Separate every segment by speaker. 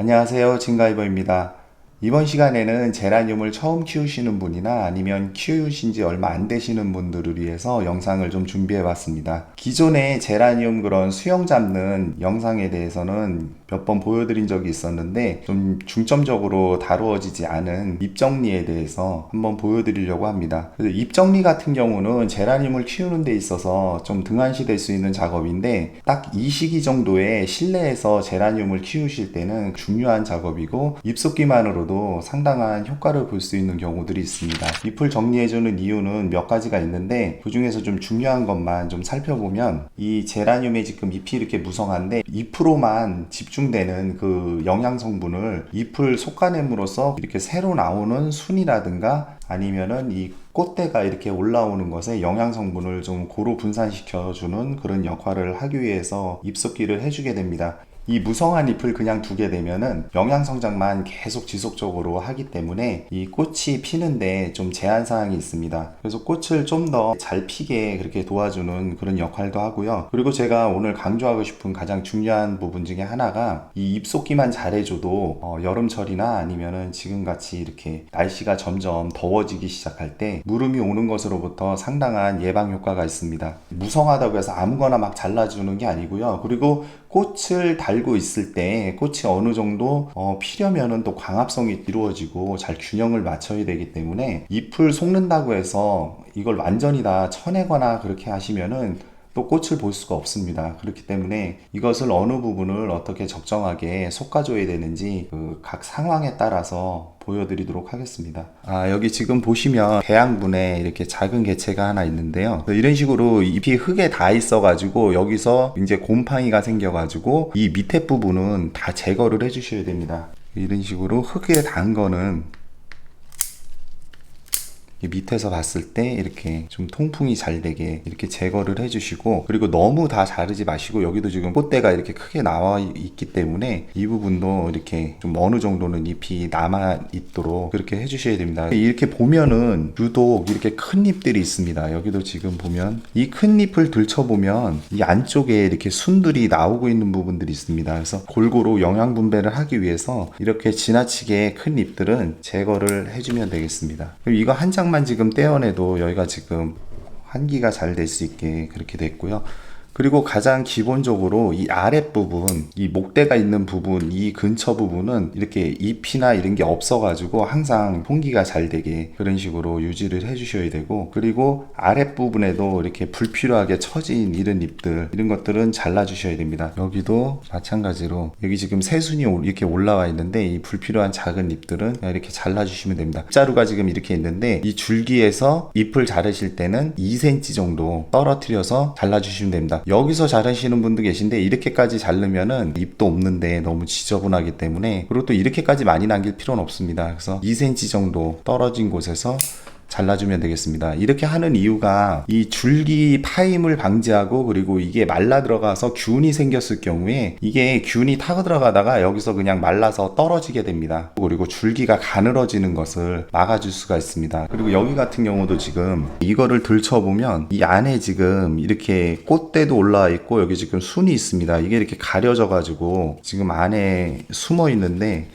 Speaker 1: 안녕하세요, 진가이버입니다. 이번 시간에는 제라늄을 처음 키우시는 분이나 아니면 키우신 지 얼마 안 되시는 분들을 위해서 영상을 좀 준비해 봤습니다. 기존에 제라늄 그런 수영 잡는 영상에 대해서는 몇 번 보여드린 적이 있었는데 좀 중점적으로 다루어지지 않은 잎 정리에 대해서 한번 보여드리려고 합니다. 그래서 잎 정리 같은 경우는 제라늄을 키우는 데 있어서 좀 등한시될 수 있는 작업인데 딱 이 시기 정도에 실내에서 제라늄을 키우실 때는 중요한 작업이고 잎속기만으로도 상당한 효과를 볼 수 있는 경우들이 있습니다. 잎을 정리해주는 이유는 몇 가지가 있는데 그 중에서 좀 중요한 것만 좀 살펴보면 이 제라늄의 지금 잎이 이렇게 무성한데 잎으로만 집중되는 그 영양 성분을 잎을 솎아냄으로써 이렇게 새로 나오는 순이라든가 아니면은 이 꽃대가 이렇게 올라오는 것에 영양 성분을 좀 고루 분산시켜주는 그런 역할을 하기 위해서 잎속기를 해주게 됩니다. 이 무성한 잎을 그냥 두게 되면은 영양 성장만 계속 지속적으로 하기 때문에 이 꽃이 피는데 좀 제한 사항이 있습니다. 그래서 꽃을 좀 더 잘 피게 그렇게 도와주는 그런 역할도 하고요. 그리고 제가 오늘 강조하고 싶은 가장 중요한 부분 중에 하나가 이 잎속기만 잘해줘도 여름철이나 아니면은 지금같이 이렇게 날씨가 점점 더워지기 시작할 때 무름이 오는 것으로부터 상당한 예방 효과가 있습니다. 무성하다고 해서 아무거나 막 잘라주는 게 아니고요. 그리고 꽃을 달고 있을 때 꽃이 어느 정도 피려면은 또 광합성이 이루어지고 잘 균형을 맞춰야 되기 때문에 잎을 속는다고 해서 이걸 완전히 다 쳐내거나 그렇게 하시면은 또 꽃을 볼 수가 없습니다. 그렇기 때문에 이것을 어느 부분을 어떻게 적정하게 솎아줘야 되는지 그 각 상황에 따라서 보여드리도록 하겠습니다. 여기 지금 보시면 대양분에 이렇게 작은 개체가 하나 있는데요. 이런 식으로 잎이 흙에 닿아 있어가지고 여기서 이제 곰팡이가 생겨가지고 이 밑에 부분은 다 제거를 해주셔야 됩니다. 이런 식으로 흙에 닿은 거는 밑에서 봤을 때 이렇게 좀 통풍이 잘 되게 이렇게 제거를 해주시고, 그리고 너무 다 자르지 마시고 여기도 지금 꽃대가 이렇게 크게 나와 있기 때문에 이 부분도 이렇게 좀 어느 정도는 잎이 남아 있도록 그렇게 해주셔야 됩니다. 이렇게 보면은 유독 이렇게 큰 잎들이 있습니다. 여기도 지금 보면 이 큰 잎을 들춰보면 이 안쪽에 이렇게 순들이 나오고 있는 부분들이 있습니다. 그래서 골고루 영양 분배를 하기 위해서 이렇게 지나치게 큰 잎들은 제거를 해주면 되겠습니다. 그럼 이거 한 장만 지금 떼어내도 여기가 지금 환기가 잘 될 수 있게 그렇게 됐고요. 그리고 가장 기본적으로 이 아랫부분, 이 목대가 있는 부분, 이 근처 부분은 이렇게 잎이나 이런 게 없어가지고 항상 통기가 잘 되게 그런 식으로 유지를 해주셔야 되고, 그리고 아랫부분에도 이렇게 불필요하게 처진 이런 잎들, 이런 것들은 잘라주셔야 됩니다. 여기도 마찬가지로 여기 지금 새순이 이렇게 올라와 있는데 이 불필요한 작은 잎들은 이렇게 잘라주시면 됩니다. 잎자루가 지금 이렇게 있는데 이 줄기에서 잎을 자르실 때는 2cm 정도 떨어뜨려서 잘라주시면 됩니다. 여기서 자르시는 분도 계신데 이렇게까지 자르면은 잎도 없는데 너무 지저분하기 때문에, 그리고 또 이렇게까지 많이 남길 필요는 없습니다. 그래서 2cm 정도 떨어진 곳에서 잘라주면 되겠습니다. 이렇게 하는 이유가 이 줄기 파임을 방지하고, 그리고 이게 말라 들어가서 균이 생겼을 경우에 이게 균이 타고 들어가다가 여기서 그냥 말라서 떨어지게 됩니다. 그리고 줄기가 가늘어지는 것을 막아줄 수가 있습니다. 그리고 여기 같은 경우도 지금 이거를 들춰보면 이 안에 지금 이렇게 꽃대도 올라와 있고 여기 지금 순이 있습니다. 이게 이렇게 가려져 가지고 지금 안에 숨어 있는데,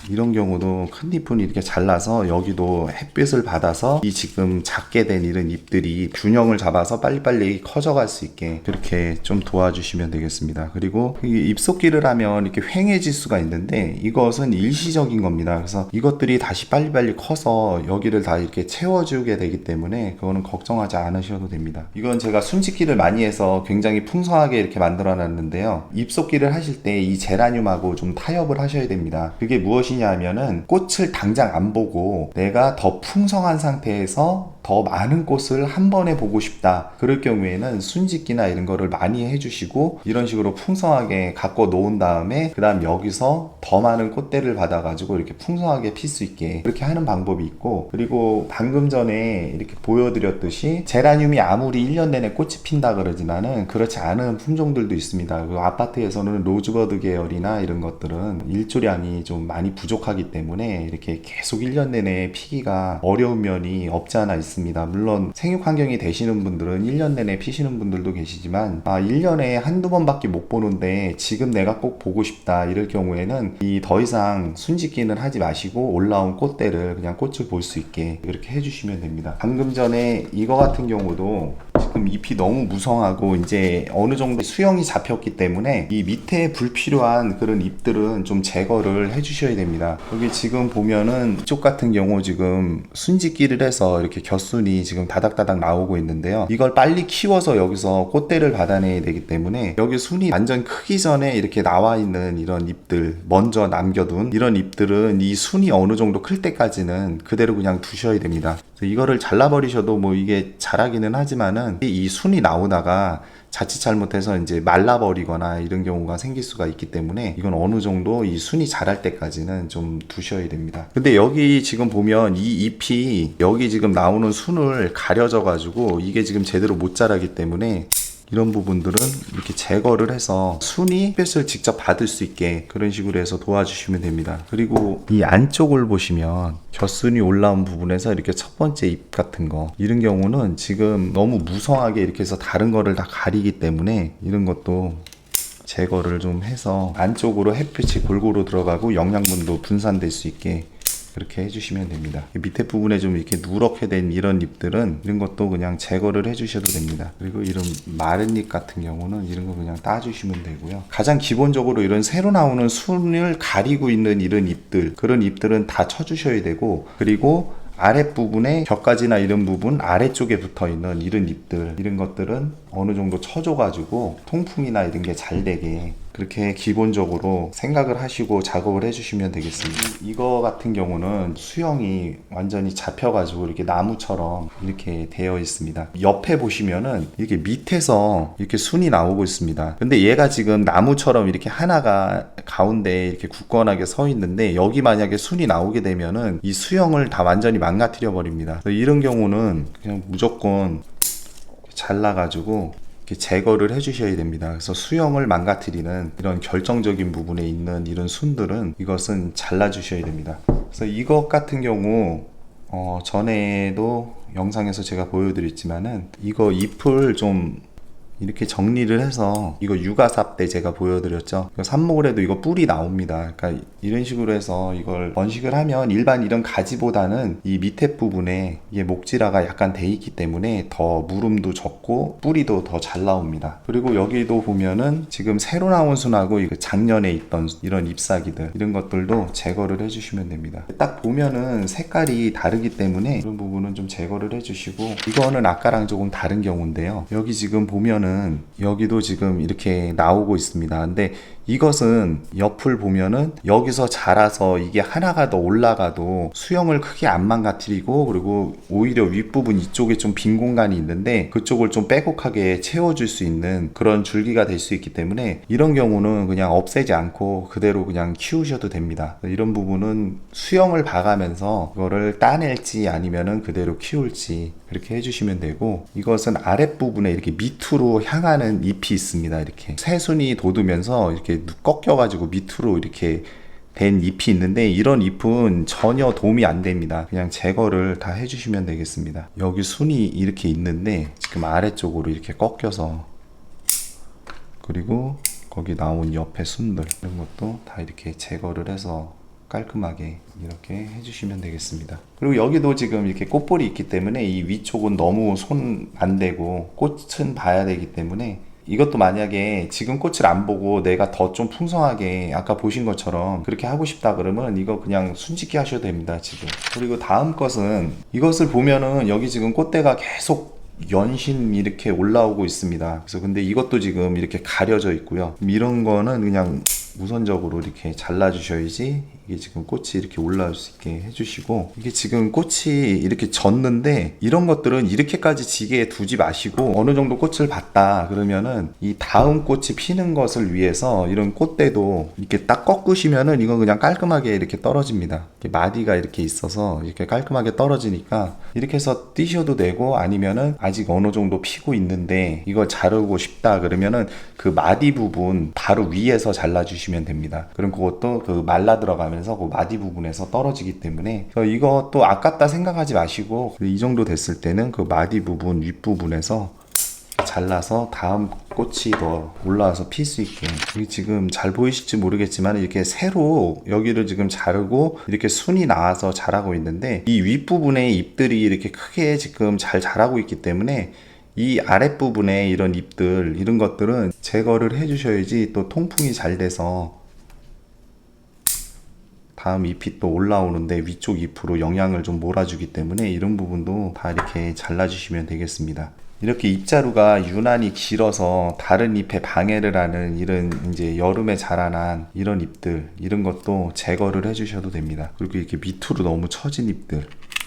Speaker 1: 이런 경우도 큰 잎은 이렇게 잘라서 여기도 햇빛을 받아서 이 지금 작게 된 이런 잎들이 균형을 잡아서 빨리빨리 커져갈 수 있게 그렇게 좀 도와주시면 되겠습니다. 그리고 잎속기를 하면 이렇게 휑해질 수가 있는데 이것은 일시적인 겁니다. 그래서 이것들이 다시 빨리빨리 커서 여기를 다 이렇게 채워주게 되기 때문에 그거는 걱정하지 않으셔도 됩니다. 이건 제가 순짓기를 많이 해서 굉장히 풍성하게 이렇게 만들어 놨는데요. 잎속기를 하실 때 이 제라늄하고 좀 타협을 하셔야 됩니다. 그게 무엇이 하면은 꽃을 당장 안 보고 내가 더 풍성한 상태에서 더 많은 꽃을 한 번에 보고 싶다, 그럴 경우에는 순짓기나 이런 거를 많이 해주시고 이런 식으로 풍성하게 갖고 놓은 다음에 그 다음 여기서 더 많은 꽃대를 받아 가지고 이렇게 풍성하게 필 수 있게 그렇게 하는 방법이 있고, 그리고 방금 전에 이렇게 보여드렸듯이 제라늄이 아무리 1년 내내 꽃이 핀다 그러지만은 그렇지 않은 품종들도 있습니다. 그 아파트에서는 로즈버드 계열이나 이런 것들은 일조량이 좀 많이 부족하기 때문에 이렇게 계속 1년 내내 피기가 어려운 면이 없지 않아 있습니다. 있습니다. 물론 생육 환경이 되시는 분들은 1년 내내 피시는 분들도 계시지만 1년에 한두 번밖에 못 보는데 지금 내가 꼭 보고 싶다 이럴 경우에는 이 더 이상 순짓기는 하지 마시고 올라온 꽃대를 그냥 꽃을 볼 수 있게 이렇게 해주시면 됩니다. 방금 전에 이거 같은 경우도 지금 잎이 너무 무성하고 이제 어느 정도 수영이 잡혔기 때문에 이 밑에 불필요한 그런 잎들은 좀 제거를 해주셔야 됩니다. 여기 지금 보면은 이쪽 같은 경우 지금 순짓기를 해서 이렇게 곁순이 지금 다닥다닥 나오고 있는데요. 이걸 빨리 키워서 여기서 꽃대를 받아내야 되기 때문에 여기 순이 완전 크기 전에 이렇게 나와 있는 이런 잎들, 먼저 남겨둔 이런 잎들은 이 순이 어느 정도 클 때까지는 그대로 그냥 두셔야 됩니다. 이거를 잘라버리셔도 뭐 이게 자라기는 하지만은 이 순이 나오다가 자칫 잘못해서 이제 말라버리거나 이런 경우가 생길 수가 있기 때문에 이건 어느 정도 이 순이 자랄 때까지는 좀 두셔야 됩니다. 근데 여기 지금 보면 이 잎이 여기 지금 나오는 순을 가려져 가지고 이게 지금 제대로 못 자라기 때문에 이런 부분들은 이렇게 제거를 해서 순이 햇볕을 직접 받을 수 있게 그런 식으로 해서 도와주시면 됩니다. 그리고 이 안쪽을 보시면 겨순이 올라온 부분에서 이렇게 첫 번째 잎 같은 거 이런 경우는 지금 너무 무성하게 이렇게 해서 다른 거를 다 가리기 때문에 이런 것도 제거를 좀 해서 안쪽으로 햇빛이 골고루 들어가고 영양분도 분산될 수 있게 그렇게 해주시면 됩니다. 밑에 부분에 좀 이렇게 누렇게 된 이런 잎들은 이런 것도 그냥 제거를 해주셔도 됩니다. 그리고 이런 마른 잎 같은 경우는 이런 거 그냥 따주시면 되고요. 가장 기본적으로 이런 새로 나오는 순을 가리고 있는 이런 잎들, 그런 잎들은 다 쳐주셔야 되고, 그리고 아랫부분에 격가지나 이런 부분 아래쪽에 붙어있는 이런 잎들, 이런 것들은 어느 정도 쳐줘가지고 통풍이나 이런 게 잘 되게 그렇게 기본적으로 생각을 하시고 작업을 해주시면 되겠습니다. 이거 같은 경우는 수영이 완전히 잡혀가지고 이렇게 나무처럼 이렇게 되어 있습니다. 옆에 보시면은 이렇게 밑에서 이렇게 순이 나오고 있습니다. 근데 얘가 지금 나무처럼 이렇게 하나가 가운데 이렇게 굳건하게 서 있는데 여기 만약에 순이 나오게 되면은 이 수영을 다 완전히 망가뜨려 버립니다. 이런 경우는 그냥 무조건 잘라가지고 이렇게 제거를 해주셔야 됩니다. 그래서 수영을 망가뜨리는 이런 결정적인 부분에 있는 이런 순들은 이것은 잘라주셔야 됩니다. 그래서 이것 같은 경우 전에도 영상에서 제가 보여드렸지만은 이거 잎을 좀 이렇게 정리를 해서 이거 육아삽 때 제가 보여드렸죠. 삽목을 해도 이거 뿔이 나옵니다. 그러니까 이런 식으로 해서 이걸 번식을 하면 일반 이런 가지보다는 이 밑에 부분에 이게 목질화가 약간 돼 있기 때문에 더 물음도 적고 뿌리도 더 잘 나옵니다. 그리고 여기도 보면은 지금 새로 나온 순하고 작년에 있던 이런 잎사귀들 이런 것들도 제거를 해주시면 됩니다. 딱 보면은 색깔이 다르기 때문에 이런 부분은 좀 제거를 해주시고, 이거는 아까랑 조금 다른 경우인데요. 여기 지금 보면은 여기도 지금 이렇게 나오고 있습니다. 근데 이것은 옆을 보면은 여기서 자라서 이게 하나가 더 올라가도 수영을 크게 안 망가뜨리고, 그리고 오히려 윗부분 이쪽에 좀 빈 공간이 있는데 그쪽을 좀 빼곡하게 채워줄 수 있는 그런 줄기가 될 수 있기 때문에 이런 경우는 그냥 없애지 않고 그대로 그냥 키우셔도 됩니다. 이런 부분은 수영을 봐가면서 그거를 따낼지 아니면은 그대로 키울지 그렇게 해주시면 되고, 이것은 아랫부분에 이렇게 밑으로 향하는 잎이 있습니다. 이렇게 새순이 돋으면서 이렇게 꺾여가지고 밑으로 이렇게 된 잎이 있는데 이런 잎은 전혀 도움이 안 됩니다. 그냥 제거를 다 해주시면 되겠습니다. 여기 순이 이렇게 있는데 지금 아래쪽으로 이렇게 꺾여서, 그리고 거기 나온 옆에 순들 이런 것도 다 이렇게 제거를 해서 깔끔하게 이렇게 해주시면 되겠습니다. 그리고 여기도 지금 이렇게 꽃볼이 있기 때문에 이 위쪽은 너무 손 안 대고 꽃은 봐야 되기 때문에, 이것도 만약에 지금 꽃을 안 보고 내가 더 좀 풍성하게 아까 보신 것처럼 그렇게 하고 싶다 그러면 이거 그냥 순짓기 하셔도 됩니다. 지금. 그리고 다음 것은 이것을 보면은 여기 지금 꽃대가 계속 연신 이렇게 올라오고 있습니다. 그래서 근데 이것도 지금 이렇게 가려져 있고요. 이런 거는 그냥 우선적으로 이렇게 잘라 주셔야지 이게 지금 꽃이 이렇게 올라올 수 있게 해주시고, 이게 지금 꽃이 이렇게 졌는데 이런 것들은 이렇게까지 지게 두지 마시고 어느 정도 꽃을 봤다 그러면은 이 다음 꽃이 피는 것을 위해서 이런 꽃대도 이렇게 딱 꺾으시면은 이건 그냥 깔끔하게 이렇게 떨어집니다. 이렇게 마디가 이렇게 있어서 이렇게 깔끔하게 떨어지니까 이렇게 해서 띄셔도 되고, 아니면은 아직 어느 정도 피고 있는데 이거 자르고 싶다 그러면은 그 마디 부분 바로 위에서 잘라주시면 됩니다. 그럼 그것도 그 말라 들어가면 올라오면서 그 마디 부분에서 떨어지기 때문에 이것도 아깝다 생각하지 마시고 이 정도 됐을 때는 그 마디 부분 윗부분에서 잘라서 다음 꽃이 더 올라와서 필 수 있게, 여기 지금 잘 보이실지 모르겠지만 이렇게 세로 여기를 지금 자르고 이렇게 순이 나와서 자라고 있는데, 이 윗부분에 잎들이 이렇게 크게 지금 잘 자라고 있기 때문에 이 아랫부분에 이런 잎들, 이런 것들은 제거를 해 주셔야지 또 통풍이 잘 돼서 다음 잎이 또 올라오는데 위쪽 잎으로 영양을 좀 몰아주기 때문에 이런 부분도 다 이렇게 잘라주시면 되겠습니다. 이렇게 잎자루가 유난히 길어서 다른 잎에 방해를 하는 이런 이제 여름에 자라난 이런 잎들, 이런 것도 제거를 해주셔도 됩니다. 그리고 이렇게 밑으로 너무 처진 잎들,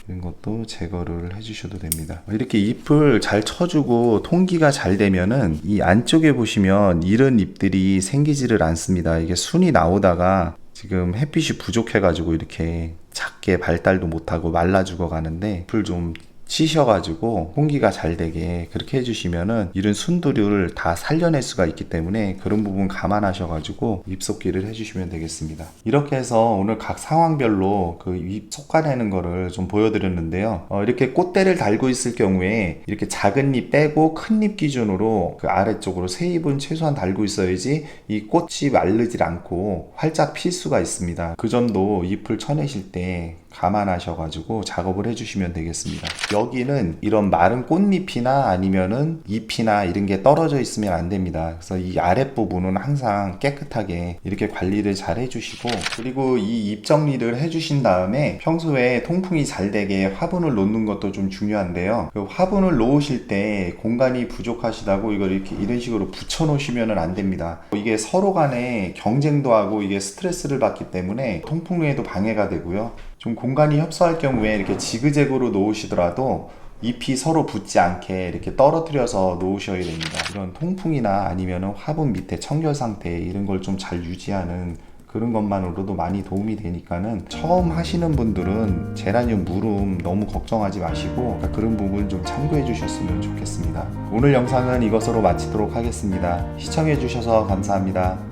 Speaker 1: 이런 것도 제거를 해주셔도 됩니다. 이렇게 잎을 잘 쳐주고 통기가 잘 되면은 이 안쪽에 보시면 이런 잎들이 생기지를 않습니다. 이게 순이 나오다가 지금 햇빛이 부족해가지고 이렇게 작게 발달도 못하고 말라 죽어가는데, 잎을 좀 치셔가지고 홍기가 잘 되게 그렇게 해주시면은 이런 순두류를 다 살려낼 수가 있기 때문에 그런 부분 감안하셔가지고 잎 솎기를 해주시면 되겠습니다. 이렇게 해서 오늘 각 상황별로 그 잎 솎아내는 거를 좀 보여드렸는데요. 이렇게 꽃대를 달고 있을 경우에 이렇게 작은 잎 빼고 큰 잎 기준으로 그 아래쪽으로 세 잎은 최소한 달고 있어야지 이 꽃이 마르질 않고 활짝 필 수가 있습니다. 그 점도 잎을 쳐내실 때 감안하셔가지고 작업을 해주시면 되겠습니다. 여기는 이런 마른 꽃잎이나 아니면은 잎이나 이런 게 떨어져 있으면 안 됩니다. 그래서 이 아랫부분은 항상 깨끗하게 이렇게 관리를 잘 해주시고, 그리고 이 잎 정리를 해주신 다음에 평소에 통풍이 잘 되게 화분을 놓는 것도 좀 중요한데요. 그 화분을 놓으실 때 공간이 부족하시다고 이걸 이렇게 이런 식으로 붙여 놓으시면 안 됩니다. 이게 서로 간에 경쟁도 하고 이게 스트레스를 받기 때문에 통풍에도 방해가 되고요. 좀 공간이 협소할 경우에 이렇게 지그재그로 놓으시더라도 잎이 서로 붙지 않게 이렇게 떨어뜨려서 놓으셔야 됩니다. 이런 통풍이나 아니면 화분 밑에 청결 상태, 이런 걸 좀 잘 유지하는 그런 것만으로도 많이 도움이 되니까는 처음 하시는 분들은 제라늄 물음 너무 걱정하지 마시고 그런 부분 좀 참고해 주셨으면 좋겠습니다. 오늘 영상은 이것으로 마치도록 하겠습니다. 시청해 주셔서 감사합니다.